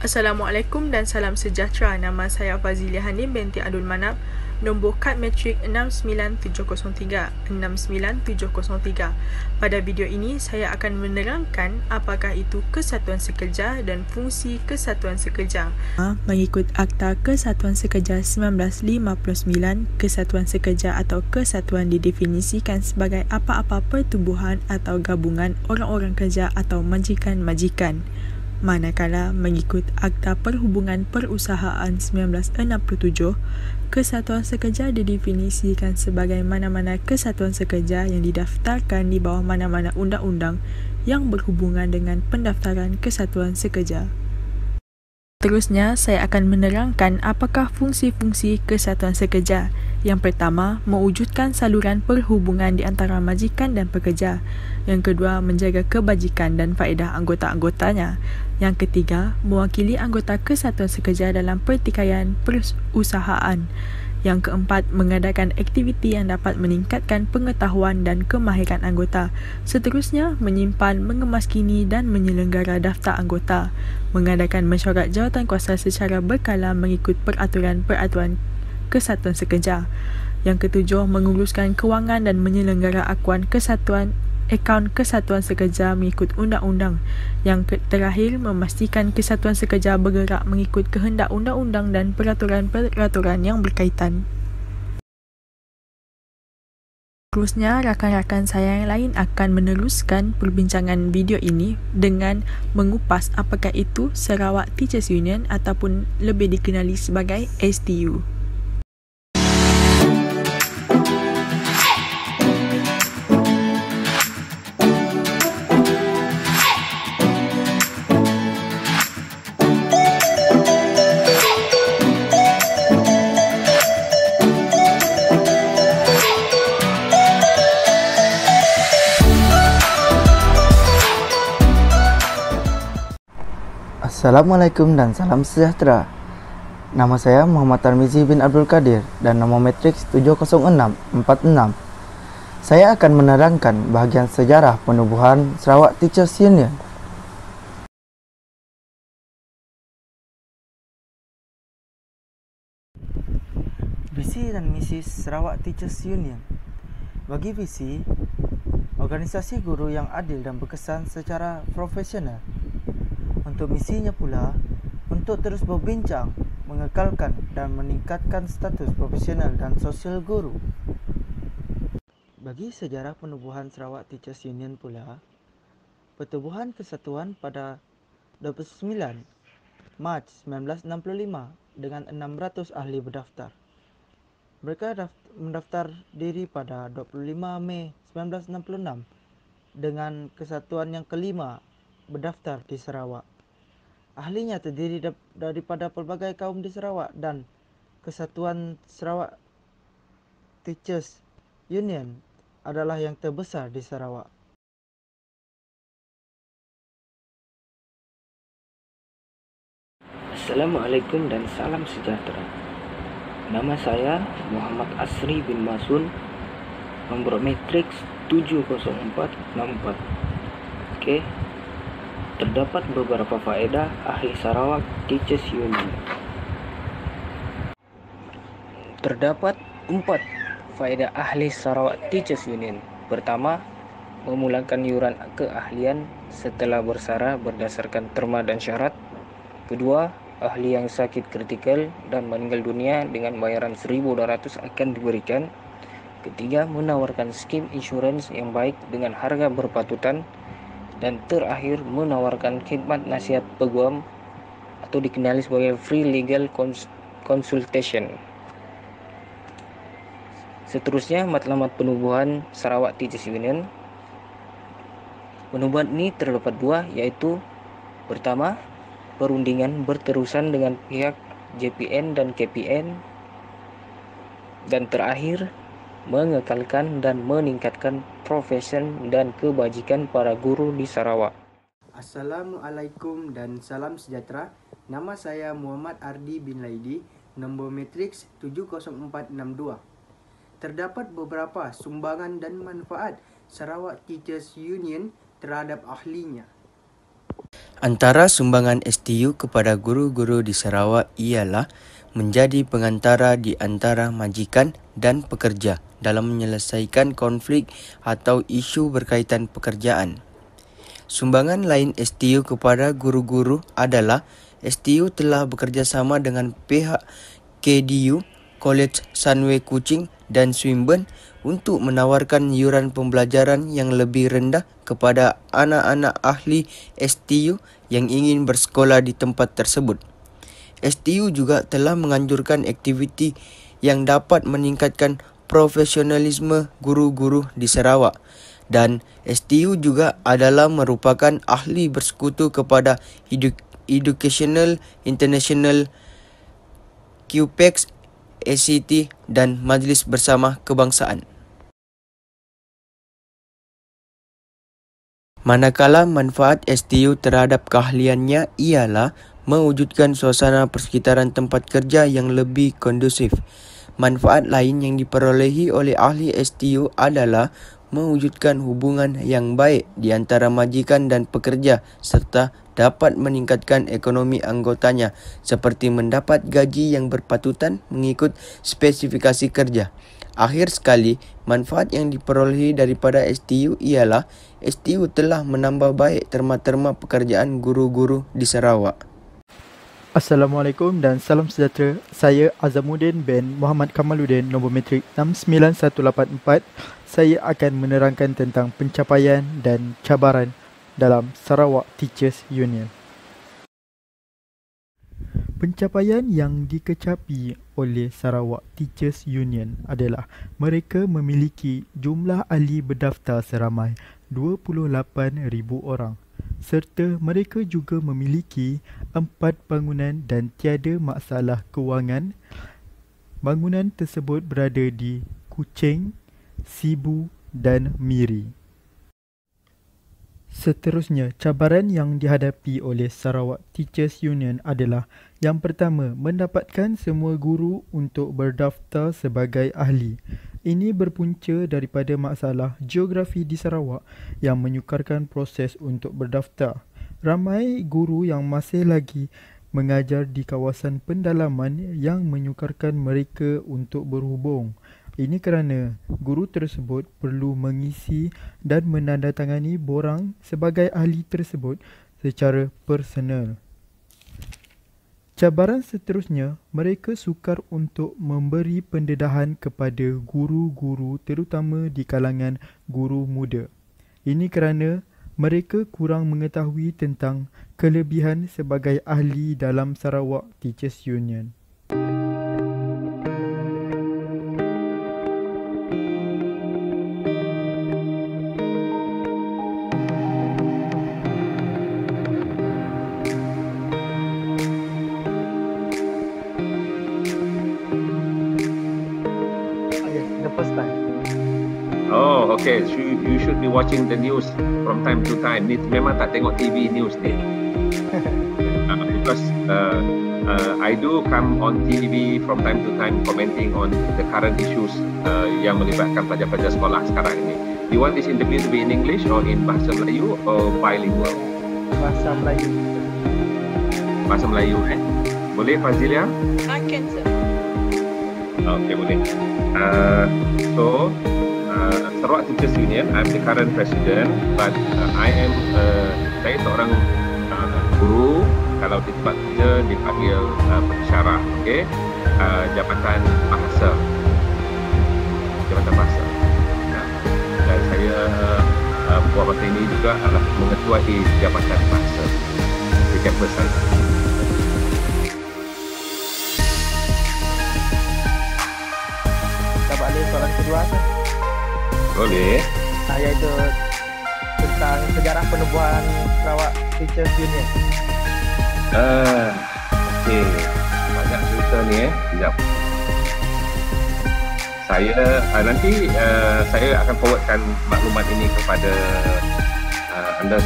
Assalamualaikum dan salam sejahtera. Nama saya Fazilia Hanim binti Abdul Manap. Nombor kad matrik 69703. 69703. Pada video ini, saya akan menerangkan apakah itu kesatuan sekerja dan fungsi kesatuan sekerja. Mengikut Akta Kesatuan Sekerja 1959, kesatuan sekerja atau kesatuan didefinisikan sebagai apa-apa pertubuhan atau gabungan orang-orang kerja atau majikan-majikan. Manakala mengikut Akta Perhubungan Perusahaan 1967, kesatuan sekerja didefinisikan sebagai mana-mana kesatuan sekerja yang didaftarkan di bawah mana-mana undang-undang yang berhubungan dengan pendaftaran kesatuan sekerja. Seterusnya, saya akan menerangkan apakah fungsi-fungsi kesatuan sekerja. Yang pertama, mewujudkan saluran perhubungan di antara majikan dan pekerja. Yang kedua, menjaga kebajikan dan faedah anggota-anggotanya. Yang ketiga, mewakili anggota kesatuan sekerja dalam pertikaian perusahaan. Yang keempat, mengadakan aktiviti yang dapat meningkatkan pengetahuan dan kemahiran anggota. Seterusnya, menyimpan, mengemaskini dan menyelenggara daftar anggota. Mengadakan mesyuarat jawatankuasa secara berkala mengikut peraturan-peraturan kesatuan sekerja. Yang ketujuh, menguruskan kewangan dan menyelenggara akaun kesatuan sekerja mengikut undang-undang. Yang terakhir, memastikan kesatuan sekerja bergerak mengikut kehendak undang-undang dan peraturan-peraturan yang berkaitan. Seterusnya, rakan-rakan saya yang lain akan meneruskan perbincangan video ini dengan mengupas apakah itu Sarawak Teachers Union ataupun lebih dikenali sebagai STU. Assalamualaikum dan salam sejahtera. Nama saya Muhammad Tarmizi bin Abdul Qadir dan nombor matriks 70646. Saya akan menerangkan bahagian sejarah penubuhan Sarawak Teachers Union. Visi dan misi Sarawak Teachers Union. Bagi visi, organisasi guru yang adil dan berkesan secara profesional. Untuk misinya pula, untuk terus berbincang, mengekalkan dan meningkatkan status profesional dan sosial guru. Bagi sejarah penubuhan Sarawak Teachers Union pula, pertubuhan kesatuan pada 29 Mac 1965 dengan 600 ahli berdaftar. Mereka mendaftar diri pada 25 Mei 1966 dengan kesatuan yang kelima berdaftar di Sarawak. Ahlinya terdiri daripada pelbagai kaum di Sarawak dan kesatuan Sarawak Teachers Union adalah yang terbesar di Sarawak. Assalamualaikum dan salam sejahtera. Nama saya Muhammad Asri bin Masun, nombor matriks 70464. Okey. Terdapat beberapa faedah ahli Sarawak Teachers Union. Terdapat 4 faedah ahli Sarawak Teachers Union. Pertama, memulakan iuran keahlian setelah bersara berdasarkan terma dan syarat. Kedua, ahli yang sakit kritikal dan meninggal dunia dengan bayaran 1,200 akan diberikan. Ketiga, menawarkan skim insurans yang baik dengan harga berpatutan. Dan terakhir, menawarkan khidmat nasihat peguam atau dikenali sebagai free legal consultation. Seterusnya, matlamat penubuhan Sarawak Teachers Union. Penubuhan ini terdapat 2, yaitu pertama, perundingan berterusan dengan pihak JPN dan KPN. Dan terakhir, mengekalkan dan meningkatkan profesion dan kebajikan para guru di Sarawak. Assalamualaikum dan salam sejahtera. Nama saya Muhammad Ardi bin Laidi, nombor matriks 70462. Terdapat beberapa sumbangan dan manfaat Sarawak Teachers Union terhadap ahlinya. Antara sumbangan STU kepada guru-guru di Sarawak ialah menjadi pengantara di antara majikan dan pekerja dalam menyelesaikan konflik atau isu berkaitan pekerjaan. Sumbangan lain STU kepada guru-guru adalah STU telah bekerjasama dengan pihak KDU, College Sunway Kuching dan Swinburne untuk menawarkan yuran pembelajaran yang lebih rendah kepada anak-anak ahli STU yang ingin bersekolah di tempat tersebut. STU juga telah menganjurkan aktiviti yang dapat meningkatkan profesionalisme guru-guru di Sarawak, dan STU juga adalah merupakan ahli bersekutu kepada Educational International, QPEX, ACT dan Majlis Bersama Kebangsaan. Manakala manfaat STU terhadap keahliannya ialah mewujudkan suasana persekitaran tempat kerja yang lebih kondusif. Manfaat lain yang diperolehi oleh ahli STU adalah mewujudkan hubungan yang baik di antara majikan dan pekerja serta dapat meningkatkan ekonomi anggotanya seperti mendapat gaji yang berpatutan mengikut spesifikasi kerja. Akhir sekali, manfaat yang diperolehi daripada STU ialah STU telah menambah baik terma-terma pekerjaan guru-guru di Sarawak. Assalamualaikum dan salam sejahtera. Saya Azamuddin bin Muhammad Kamaluddin, nombor matrik 69184. Saya akan menerangkan tentang pencapaian dan cabaran dalam Sarawak Teachers Union. Pencapaian yang dikecapi oleh Sarawak Teachers Union adalah mereka memiliki jumlah ahli berdaftar seramai 28,000 orang, serta mereka juga memiliki 4 bangunan dan tiada masalah kewangan. Bangunan tersebut berada di Kuching, Sibu dan Miri. Seterusnya, cabaran yang dihadapi oleh Sarawak Teachers Union adalah: yang pertama, mendapatkan semua guru untuk berdaftar sebagai ahli. Ini berpunca daripada masalah geografi di Sarawak yang menyukarkan proses untuk berdaftar. Ramai guru yang masih lagi mengajar di kawasan pendalaman yang menyukarkan mereka untuk berhubung. Ini kerana guru tersebut perlu mengisi dan menandatangani borang sebagai ahli tersebut secara personal. Cabaran seterusnya, mereka sukar untuk memberi pendedahan kepada guru-guru terutama di kalangan guru muda. Ini kerana mereka kurang mengetahui tentang kelebihan sebagai ahli dalam Sarawak Teachers Union. Oh, okay. So you should be watching the news from time to time. Ni memang tak tengok TV news ni. Because I do come on TV from time to time commenting on the current issues yang melibatkan pelajar-pelajar sekolah sekarang ini. Do you want this interview to be in English or in Bahasa Melayu or bilingual? Bahasa Melayu. Bahasa Melayu, Boleh, Fazilia? I can, sir. Okay, boleh. So, Sarawak Teachers Union, I'm the current president, but saya seorang guru. Kalau di tempat kerja dipanggil pensyarah, okay? Jabatan Bahasa. Dan saya buat masa ini juga adalah mengetuai Jabatan Bahasa di kampus saya. Dapat ada soalan kedua, sir? Boleh. Iaitu tentang sejarah penubuhan Sarawak Teachers Union. Okey. Banyak cerita ni, Sekejap. Nanti saya akan forwardkan maklumat ini kepada anda